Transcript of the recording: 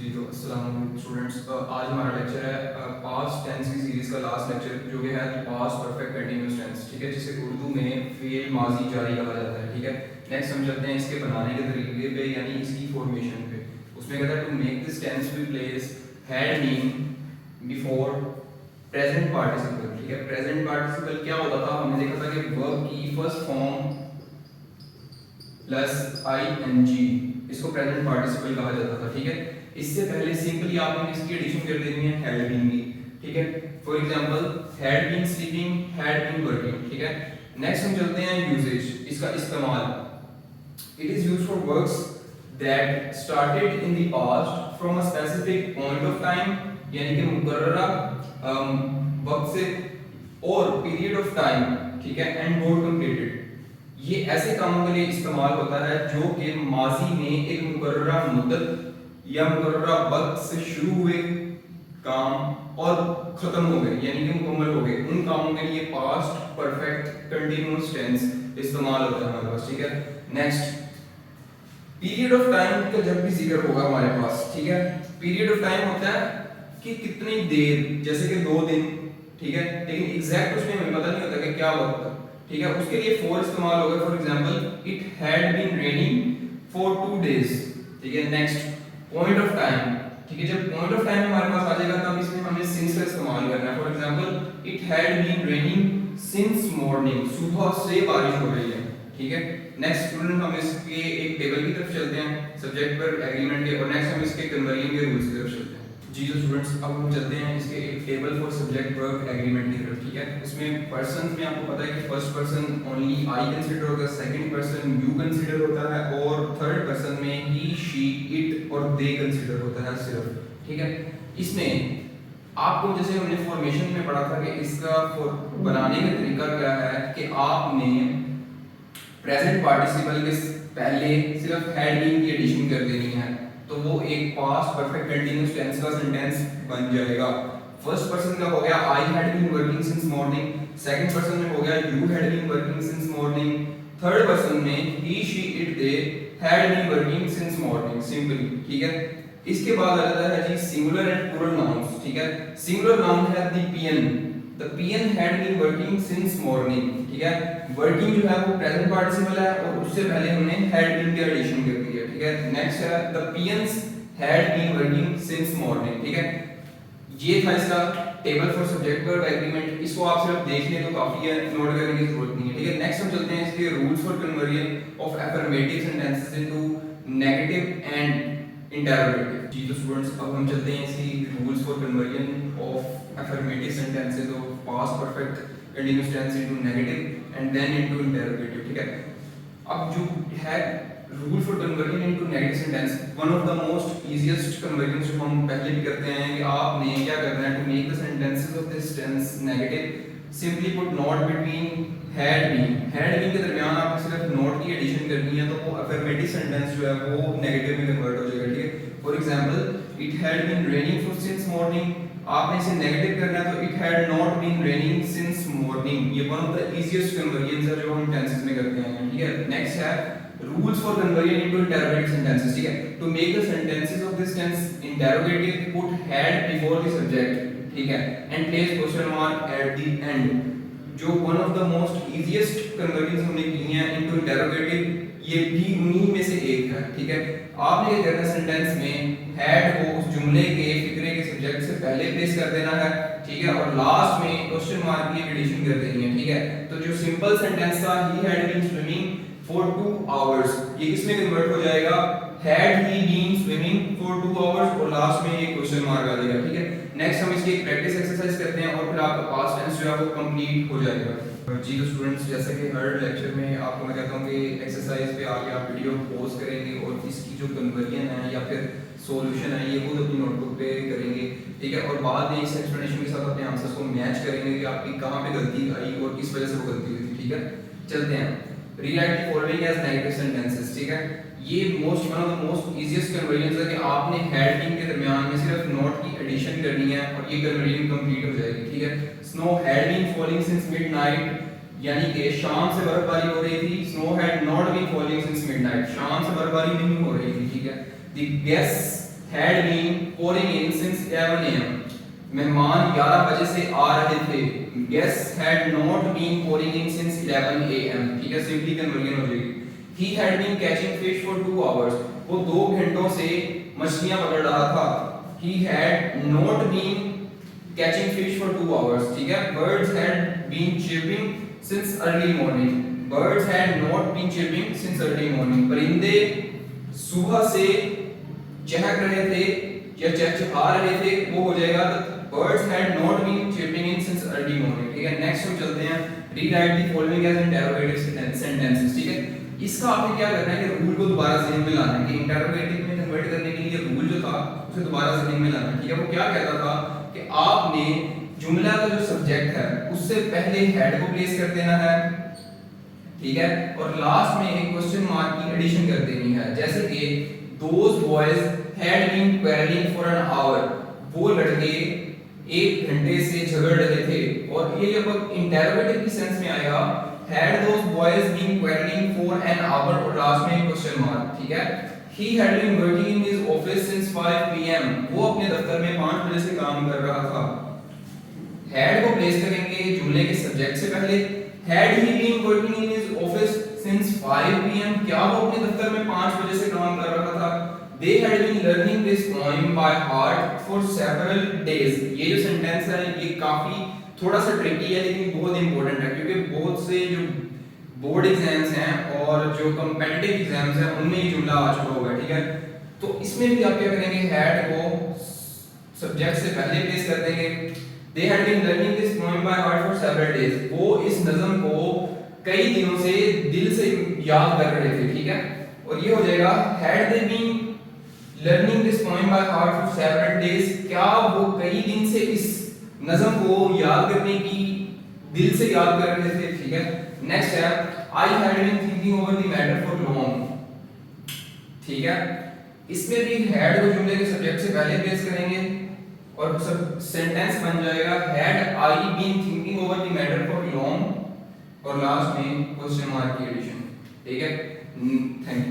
जी तो अस्सलाम वालेकुम स्टूडेंट्स। आज हमारा लेक्चर है पास्ट टेंस की सीरीज का लास्ट लेक्चर जो कि है पास्ट परफेक्ट कंटीन्यूअस टेंस, ठीक है, जिसे उर्दू में फेल माजी जारी कहा जाता है। ठीक है, नेक्स्ट हम चलते हैं इसके बनाने के तरीके पे, यानी इसकी फॉर्मेशन पे। उसमें कहता है to make this tense we place had been before present participle. ठीक है, प्रेजेंट पार्टिसिपल क्या होता था, हमने देखा था कि वर्ब की फर्स्ट फॉर्म प्लस आईएनजी, इसको प्रेजेंट पार्टिसिपल कहा जाता था। ठीक है, इससे पहले सिंपली आपने इसकी एडिशन कर देनी है हैड बीन की। ठीक है, for example had been sleeping, had been working. ठीक है, नेक्स्ट हम चलते हैं यूजेज, इसका इस्तेमाल। It is used for works that started in the past from a specific point of time, यानी कि मुकर्ररा वक्त से और पीरियड ऑफ टाइम। ठीक है, एंड वोट कंप्लीटेड। ये ऐसे कामों के लिए इस्तेमाल होता है जो कि माजी में एक मुकर्ररा मुद्दत या मुकर्ररा वक्त से शुरू हुए काम और खत्म हो गए, यानी कि मुकम्मल हो गए। उन कामों के लिए पास्ट परफेक्ट कंटीन्यूअस टेंस इस्तेमाल होता है हमारे पास। ठीक है, नेक्स्ट पीरियड ऑफ टाइम का जब भी जिक्र होगा हमारे पास, ठीक है, पीरियड ऑफ टाइम होता है कि कितनी देर, जैसे कि 2 दिन। ठीक है, लेकिन एग्जैक्ट उसमें हमें पता नहीं होता कि क्या वक्त। ठीक है, उसके लिए फॉर इस्तेमाल होगा। For example it had been raining for 2 days. ठीक है, नेक्स्ट पॉइंट ऑफ टाइम। ठीक है, जब पॉइंट ऑफ टाइम हमारे पास आ जाएगा तब इसमें हमें सिंस का इस्तेमाल करना है। For example it had been raining since morning, सुबह से बारिश हो रही है। ठीक है, नेक्स्ट स्टूडेंट हम इसके एक टेबल की तरफ चलते हैं, सब्जेक्ट पर एग्रीमेंट के, और नेक्स्ट हम इसके कन्वर्जन के रूल्स की तरफ चलते हैं। जी तो स्टूडेंट्स, अब हम चलते हैं इसके एक table for subject verb agreement की तरफ। ठीक है, इसमें पर्सन में आपको पता है कि first person only I consider होता है, सेकंड पर्सन यू कंसीडर होता है, और थर्ड पर्सन में ही, शी, इट और दे कंसीडर होता है सिर्फ। ठीक है, इसमें आपको जैसे हमने फॉर्मेशन में पढ़ा था कि इसका बनाने का तरीका क्या है कि आपने प्रेजेंट पार्टिसिपल के पहले सिर्फ हैड बीन की एडिशन कर देनी है, तो वो एक पास्ट परफेक्ट कंटीन्यूअस टेंस का सेंटेंस बन जाएगा। फर्स्ट पर्सन का हो गया I had been working since morning, second person में हो गया you had been working since morning, third person में he, she, it, they had been working since morning, simply. ठीक है, इसके बाद आ जाता है जी सिंगुलर एंड प्लूरल नाउन्स। ठीक है, सिंगुलर नाउन है the pen had been working since morning. ठीक है, वर्किंग जो है वो प्रेजेंट पार्टिसिपल है और उससे पहले हमने हैड बीन की एडिशन कर दी है। ठीक है, नेक्स्ट है the pens had been working since morning. ठीक है, ये था इसका table for subject verb agreement. इसको आप सिर्फ देख लें तो काफी है, नोट करने की जरूरत नहीं है। ठीक है, नेक्स्ट हम चलते हैं इसके rules for conversion of affirmative sentences into negative and interrogative. जी तो स्टूडेंट्स, अब हम चलते हैं इसकी rules for conversion of affirmative sentences of past perfect continuous tense into negative and then into interrogative. ठीक है, अब जो है rule for conversion into negative sentence, one of the most easiest conversion जो हम पहले भी करते हैं कि आपने क्या करना है to make the sentences of this tense negative, simply put not between had been के दरमियान आपको सिर्फ नॉट की एडिशन करनी है, तो वो अफर्मेटिव सेंटेंस जो है वो नेगेटिव में कन्वर्ट हो जाएगा। ठीक है, for example it had been raining for since morning, आपने इसे नेगेटिव करना है तो it had not been raining since morning. ये one of the easiest conversions है जो हम टेंसेस में करते हैं। ठीक है, नेक्स्ट है rules for conversion into interrogative sentences. ठीक है, to make the sentences of this tense interrogative put had before the subject. ठीक है, and place question mark at the end. जो one of the most easiest conversions हमने की हैं into interrogative, ये भी उन्हीं में से एक है। ठीक है, आपने क्या करना है, सेंटेंस में हैड को उस जुमले के फिक्रे के सब्जेक्ट से पहले प्लेस कर देना है। ठीक है, और लास्ट में क्वेश्चन मार्क की एडिशन कर देनी है। ठीक है, तो जो सिंपल सेंटेंस था he had been swimming for 2 hours, ये किसमें कन्वर्ट हो जाएगा, had he been swimming for 2 hours, और लास्ट में एक क्वेश्चन मार्क आ जाएगा। ठीक है, नेक्स्ट हम इसकी एक प्रैक्टिस एक्सरसाइज करते हैं और फिर आपका पास्ट टेंस जो है वो कंप्लीट हो जाएगा। जी तो स्टूडेंट्स, जैसे कि हर लेक्चर में आपको मैं कहता हूँ कि एक्सरसाइज पे आके आप वीडियो पॉज करेंगे और इसकी जो कन्वर्जन है या फिर सॉल्यूशन है ये खुद अपनी नोटबुक पे करेंगे। ठीक है, और बाद में इस एक्सप्लेनेशन के साथ अपने आंसर्स को मैच करेंगे कि आपकी कहाँ पे गलती आई और किस वजह से वो गलती हुई थी। ठीक है, चलते हैं। Rewrite the following as negative sentences. ठीक है, ये one of the most easiest conversion है कि आपने हैड बीन के दरमियान में सिर्फ नॉट की एडिशन करनी है और ये कन्वर्जन कंप्लीट हो जाएगी। ठीक है, snow had been falling since midnight, यानी कि शाम से बर्फबारी हो रही थी। Snow had not been falling since midnight, शाम से बर्फबारी नहीं हो रही थी। ठीक है, the had been pouring in since 11 a.m. मेहमान 11 बजे से आ रहे थे. Guests had not been pouring in since 11 a.m. ठीक है, सिंपली कन्वर्जन हो जाएगी. He had been catching fish for 2 hours. वो 2 घंटों से मछलियां पकड़ रहा था. He had not been catching fish for 2 hours. ठीक है, birds had been chirping since early morning. Birds had not been chirping since early morning. परिंदे सुबह से चहक रहे थे या चहचहा रहे थे, वो हो जाएगा birds had not been chirping in since early morning. ठीक है, नेक्स्ट हम चलते हैं rewrite the following as interrogative sentences. ठीक है, इसका आपने क्या करना है कि रूल को दोबारा ज़हन में लाना है कि इंटरोगेटिव में कन्वर्ट करने के लिए रूल जो था उसे दोबारा ज़हन में लाना है. ठीक है, वो क्या कहता था कि आपने जुमला का जो सब्जेक्ट है उससे पहले हेड को प्लेस कर देना है. ठीक है, और लास्ट में एक क्वेश्चन मार्क की एडिशन कर देनी है. जैसे कि those boys had been quarreling for an hour. वो लड़के 1 घंटे से झगड़ रहे थे. और ये जब इंटरोगेटिव की सेंस में आएगा had those boys been quarreling for an hour और लास्ट में एक क्वेश्चन मार्क. ठीक है, he had been working in his office since 5 p.m. वो अपने दफ्तर में 5 बजे से काम कर रहा था. had को प्लेस करेंगे जुमले के सब्जेक्ट से पहले. had he been working in his office since 5 p.m. क्या वो अपने दफ्तर में 5 बजे से काम कर रहा था. They had been learning this poem by heart for several days. ये जो सेंटेंस है ये काफी थोड़ा सा ट्रिकी है लेकिन बहुत इंपॉर्टेंट है क्योंकि बहुत से जो बोर्ड एग्जाम्स हैं और जो कॉम्पिटिटिव एग्जाम्स हैं उनमें ये जुमला आ चुका होगा. ठीक है, तो इसमें भी आप क्या करेंगे, had को सब्जेक्ट से पहले प्लेस कर देंगे. They had been learning this poem by heart for several days. वो इस नज़म को कई दिनों से दिल से याद कर रहे थे. ठीक है, और ये हो जाएगा had they been learning this poem by heart for several days. क्या वो कई दिन से इस नज़म को याद करने की दिल से याद कर रहे थे. ठीक है, नेक्स्ट है I had been thinking over the matter for long. ठीक है, इसमें भी had को जुमले के सब्जेक्ट से पहले प्लेस करेंगे और सब सेंटेंस बन जाएगा had I been thinking over the matter for long और लास्ट में क्वेश्चन मार्क की एडिशन. ठीक है, थैंक यू.